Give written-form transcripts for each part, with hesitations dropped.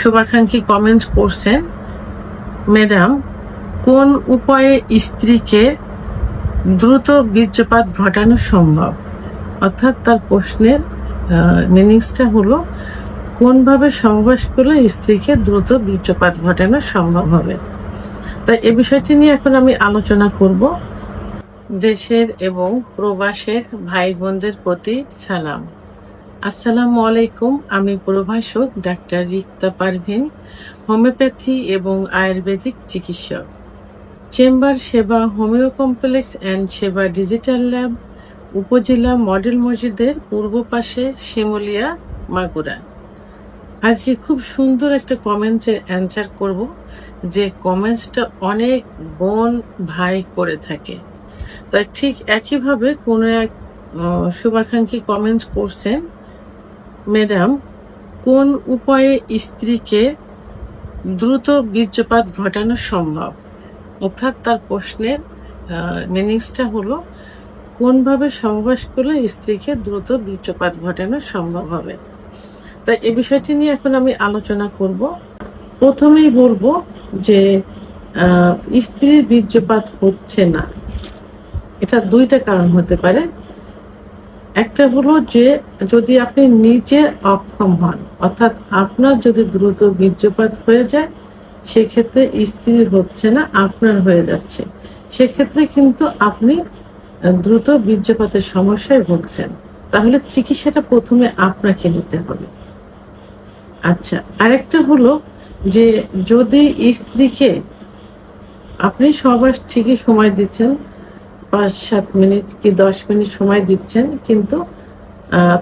শুভাকাঙ্ক্ষী কমেন্টস করছেন, ম্যাডাম কোন উপায়ে স্ত্রীকে দ্রুত বীর্যপাত ঘটানো সম্ভব? অর্থাৎ তার প্রশ্নের মিনিংসটা হলো কোনভাবে সহবাস করলে স্ত্রীকে দ্রুত বীর্যপাত ঘটানো সম্ভব হবে। তাই এ বিষয়টি নিয়ে এখন আমি আলোচনা করব। দেশের এবং প্রবাসের ভাই বোনদের প্রতি সালাম। আসসালামু আলাইকুম। আমি প্রভাষক ডাক্তার রিক্তা পারভিন, হোমিওপ্যাথি এবং আয়ুর্বেদিক চিকিৎসক, চেম্বার সেবা, হোমিও কমপ্লেক্স অ্যান্ড সেবা ডিজিটাল ল্যাব, উপজেলা মডেল মসজিদের পূর্ব পাশে, শিমুলিয়া, মাগুরা। আজকে খুব সুন্দর একটা কমেন্টসে অ্যান্সার করব, যে কমেন্টসটা অনেক বোন ভাই করে থাকে। তাই ঠিক একইভাবে কোনো এক শুভাকাঙ্ক্ষী কমেন্টস করছেন, ম্যাডাম কোন উপায়ে স্ত্রীকে দ্রুত বীর্যপাত ঘটানো সম্ভব? অর্থাৎ তার প্রশ্নের মিনিংসটা হলো কোনভাবে সহবাস করলে স্ত্রীকে দ্রুত বীর্যপাত ঘটানো সম্ভব হবে। তাই এ বিষয়টি নিয়ে এখন আমি আলোচনা করব। প্রথমেই বলবো যে স্ত্রীর বীর্যপাত হচ্ছে না, এটা দুইটা কারণ হতে পারে। একটা হলো যে যদি আপনি নিজে অক্ষম হন, অর্থাৎ আপনার যদি দ্রুত বীর্যপাত হয়ে যায়, সেক্ষেত্রে স্ত্রীর হচ্ছে না, আপনার হয়ে যাচ্ছে, সেক্ষেত্রে কিন্তু আপনি দ্রুত বীর্যপাতের সমস্যায় ভুগছেন। তাহলে চিকিৎসাটা প্রথমে আপনাকে নিতে হবে। আচ্ছা, আরেকটা হলো যে যদি স্ত্রীকে আপনি সবার ঠিকই সময় দিচ্ছেন, 5-7 মিনিট কি 10 মিনিট সময় দিচ্ছেন, কিন্তু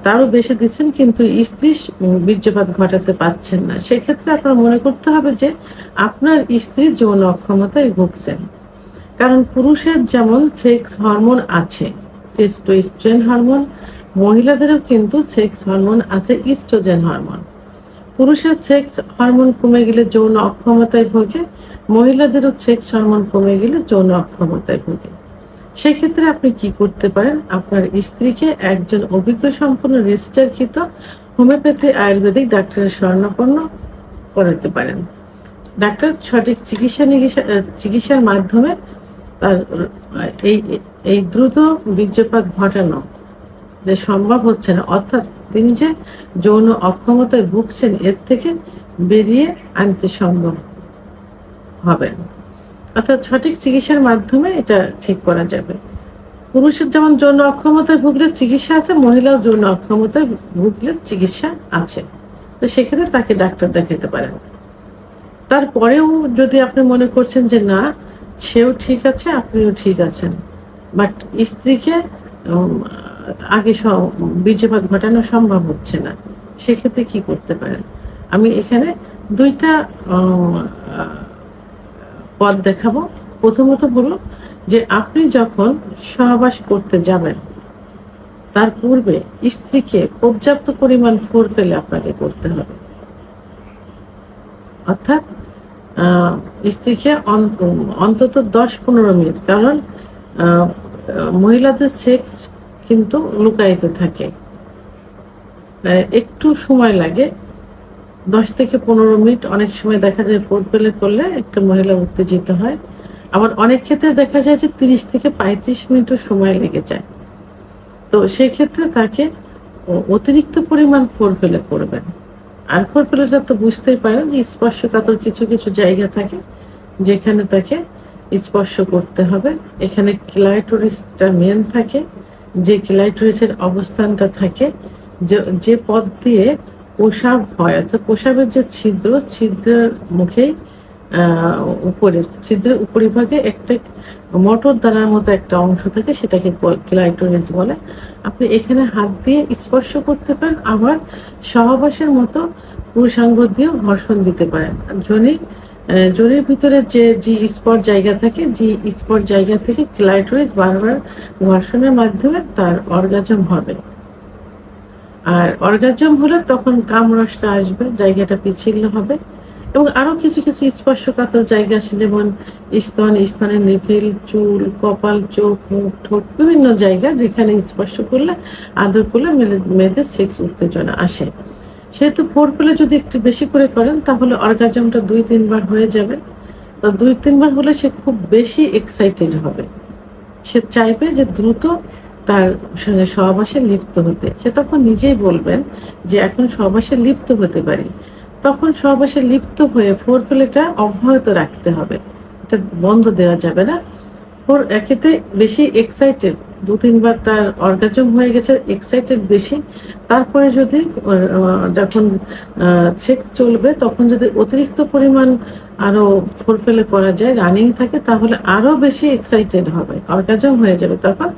তারও বেশি দিচ্ছেন, কিন্তু স্ত্রী বীর্যপাত ঘটাতে পারছেন না, সেক্ষেত্রে আপনার মনে করতে হবে যে আপনার স্ত্রী যৌন অক্ষমতায় ভুগছেন। কারণ পুরুষের যেমন সেক্স হরমোন আছে, টেস্টোস্টেরন হরমোন, মহিলাদেরও কিন্তু সেক্স হরমোন আছে, ইস্ট্রোজেন হরমোন। পুরুষের সেক্স হরমোন কমে গেলে যৌন অক্ষমতায় ভোগে, মহিলাদেরও সেক্স হরমোন কমে গেলে যৌন অক্ষমতায় ভোগে। সেক্ষেত্রে আপনি কি করতে পারেন, আপনার স্ত্রীকে একজন অভিজ্ঞ সম্পন্ন রেজিস্টারকৃত হোমিওপ্যাথি আয়ুর্বেদিক ডাক্তারের শরণাপন্ন করাতে পারেন। ডাক্তার সঠিক চিকিৎসার মাধ্যমে তার এই দ্রুত বীর্যপাত ঘটানো যে সম্ভব হচ্ছে না, অর্থাৎ তিনি যে যৌন অক্ষমতায় ভুগছেন, এর থেকে বেরিয়ে আনতে সম্ভব হবেন। অর্থাৎ সঠিক চিকিৎসার মাধ্যমে এটা ঠিক করা যাবে। পুরুষের যেমন যৌন অক্ষমতায় ভুগলে চিকিৎসা আছে, মহিলার যৌন অক্ষমতায় ভুগলে চিকিৎসা আছে। তো সেক্ষেত্রে তাকে ডাক্তার দেখাতে পারেন। তারপরেও যদি আপনি মনে করছেন যে না, সেও ঠিক আছে, আপনিও ঠিক আছেন, বাট স্ত্রীকে আগে বীর্যপাত ঘটানো সম্ভব হচ্ছে না, সেক্ষেত্রে কি করতে পারেন? আমি এখানে দুইটা পথ দেখাবো। প্রথমত হলো যে আপনি যখন সহবাস করতে যাবেন, তার পূর্বে স্ত্রীকে পর্যাপ্ত পরিমাণ ফোরফেলে আপনাকে করতে হবে। অর্থাৎ স্ত্রীকে অন্তত 10-15 মিনিট, কারণ মহিলাদের সেক্স কিন্তু লুকায়িত থাকে, একটু সময় লাগে, 10-15 মিনিট। অনেক সময় দেখা যায় ফোরফেলে করলে একটা মহিলা উত্তেজিত হয়, আবার অনেক ক্ষেত্রে দেখা যায় যে 30-35 মিনিটও সময় লেগে যায়। তো সেক্ষেত্রে তাকে অতিরিক্ত পরিমাণ ফোরফেলে করবেন। আর ফোরফেলেটা তো বুঝতেই পারেন যে স্পর্শকাতর কিছু কিছু জায়গা থাকে যেখানে তাকে স্পর্শ করতে হবে। এখানে ক্লাইটোরিসটা মেন থাকে, যে ক্লাইটোরিসের অবস্থানটা থাকে, যে পথ দিয়ে প্রসাব হয়, অর্থাৎ প্রসাবের যে ছিদ্রের মুখেই উপরে ছিদ্রের উপরিভাগে একটা মোটর দানার মতো একটা অংশ থাকে, সেটাকে ক্লাইটোরিস বলে। আপনি এখানে হাত দিয়ে স্পর্শ করতে পারেন, আবার সহবাসের মতো পুরুষাঙ্গ দিয়েও ঘর্ষণ দিতে পারেন। যোনির ভিতরে যে স্পট জায়গা থাকে, স্পট জায়গা থেকে ক্লাইটোরিস বারবার ঘর্ষণের মাধ্যমে তার অর্গাজম হবে। আর অর্গাজম হলে তখন কামরসটা আসবে, জায়গাটা পিচ্ছিল হবে। এবং আরো কিছু কিছু স্পর্শকাতর জায়গা আছে, যেমন স্তনের নিপিল, চুল, কপাল, চোখ, মুখ, ঠোঁট, বিভিন্ন জায়গা যেখানে স্পর্শ করলে, আদর করলে মেয়েদের সেক্স উত্তেজনা আসে। সেহেতু ফোরপ্লে যদি একটু বেশি করে করেন তাহলে অর্গাজমটা 2-3 বার হয়ে যাবে। তো 2-3 বার হলে সে খুব বেশি এক্সাইটেড হবে, সে চাইবে যে দ্রুত তার সঙ্গে সহবাসে লিপ্ত হতে। সে তখন নিজেই বলবেন যে এখন সহবাসে লিপ্ত হতে পারি। তখন সহবাসে লিপ্ত হয়ে ফোরপ্লেটা অব্যাহত রাখতে হবে, এটা বন্ধ দেওয়া যাবে না। ওর একেতে বেশি এক্সাইটেড, 2-3 বার তার অর্গাজম হয়ে গেছে, এক্সাইটেড বেশি, তারপরে যদি যখন সেক্স চলবে তখন যদি অতিরিক্ত পরিমাণ আরো ফোরপ্লে করা যায়, রানিং থাকে, তাহলে আরো বেশি এক্সাইটেড হবে, অর্গাজম হয়ে যাবে তখন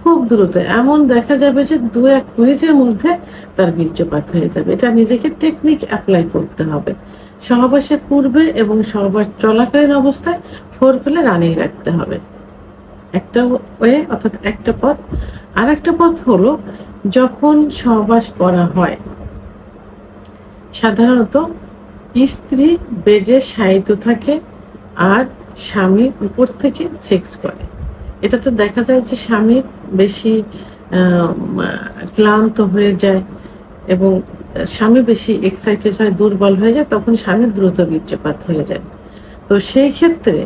খুব দ্রুত। এমন দেখা যাবে যে 2-1 মিনিটের মধ্যে তার বীর্যপাত হয়ে যাবে। এটা নিজেকে টেকনিক অ্যাপ্লাই করতে হবে। সহবাসের পূর্বে এবং সহবাস চলাকালীন অবস্থায় ফোরপ্লে রানিং রাখতে হবে, একটা ওয়ে অর্থাৎ একটা পথ। আর একটা পথ হলো যখন সহবাস করা হয়, সাধারণত স্ত্রী বেডে শায়িত থাকে আর স্বামী উপর থেকে সেক্স করে। এটাতে দেখা যায় যে স্বামী বেশি ক্লান্ত হয়ে যায় এবং স্বামী বেশি এক্সাইটেড হয়, দুর্বল হয়ে যায়, তখন স্বামীর দ্রুত বীর্যপাত হয়ে যায়। তো সেই ক্ষেত্রে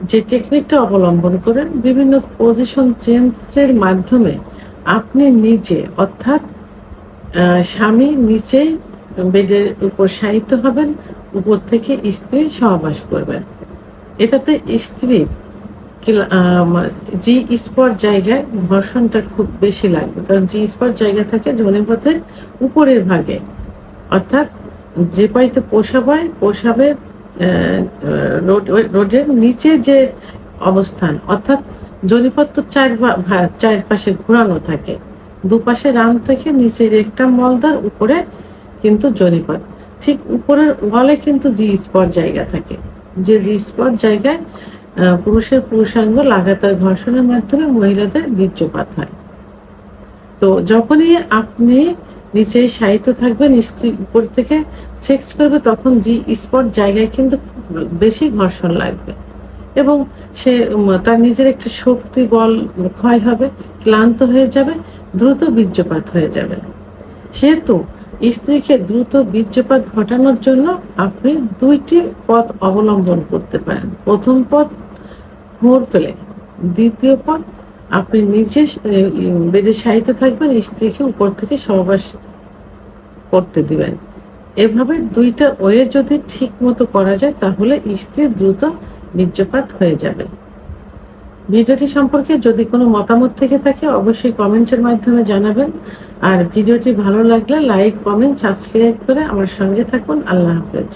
যে টেকনিকটা অবলম্বন করেন, বিভিন্ন পজিশন চেঞ্জের মাধ্যমে আপনি নিজে অর্থাৎ স্বামী নিচেই বেডের উপর শায়িত হবেন, উপর থেকে স্ত্রী সহবাস করবেন। এটাতে স্ত্রী জি স্পট জায়গায় ঘর্ষণটা খুব বেশি লাগবে, কারণ জি স্পট জায়গা থাকে যৌনপথের উপরের ভাগে, অর্থাৎ যে পাইতে পোষাব হয় পোষাবের রোডের নিচে যে অবস্থান, অর্থাৎ যোনিপথ তো চারপাশে ঘোরানো থাকে, দুপাশে রান থেকে নিচের একটা মলদার, উপরে কিন্তু যোনিপথ। ঠিক উপরের ওয়ালে কিন্তু জি স্পট জায়গা থাকে, যে জি স্পট জায়গায় পুরুষের পুরুষাঙ্গ লাগাতার ঘর্ষণের মাধ্যমে মহিলাদের বীর্যপাত হয়। তো যখনই আপনি নিচে শায়িত থাকবেন, স্ত্রী উপর থেকে সেক্স করবে, তখন জি স্পট জায়গায় কিন্তু বেশি ঘর্ষণ লাগবে এবং সে তার নিজের একটা শক্তি বল ক্ষয় হবে, ক্লান্ত হয়ে যাবে, দ্রুত বীর্যপাত হয়ে যাবে। সেহেতু স্ত্রীকে দ্রুত বীর্যপাত ঘটানোর জন্য আপনি 2টি পথ অবলম্বন করতে পারেন। প্রথম পথ ফোরপ্লে, দ্বিতীয় পথ আপনি নিজে বেডে শায়িত থাকবেন, স্ত্রীকে উপর থেকে সহবাস করতে দিবেন। এভাবে 2টা ওয়ে যদি ঠিক মতো করা যায় তাহলে স্ত্রীর দ্রুত বীর্যপাত হয়ে যাবে। ভিডিওটি সম্পর্কে যদি কোনো মতামত থেকে থাকে অবশ্যই কমেন্টসের মাধ্যমে জানাবেন। আর ভিডিওটি ভালো লাগলে লাইক, কমেন্ট, সাবস্ক্রাইব করে আমার সঙ্গে থাকুন। আল্লাহ হাফেজ।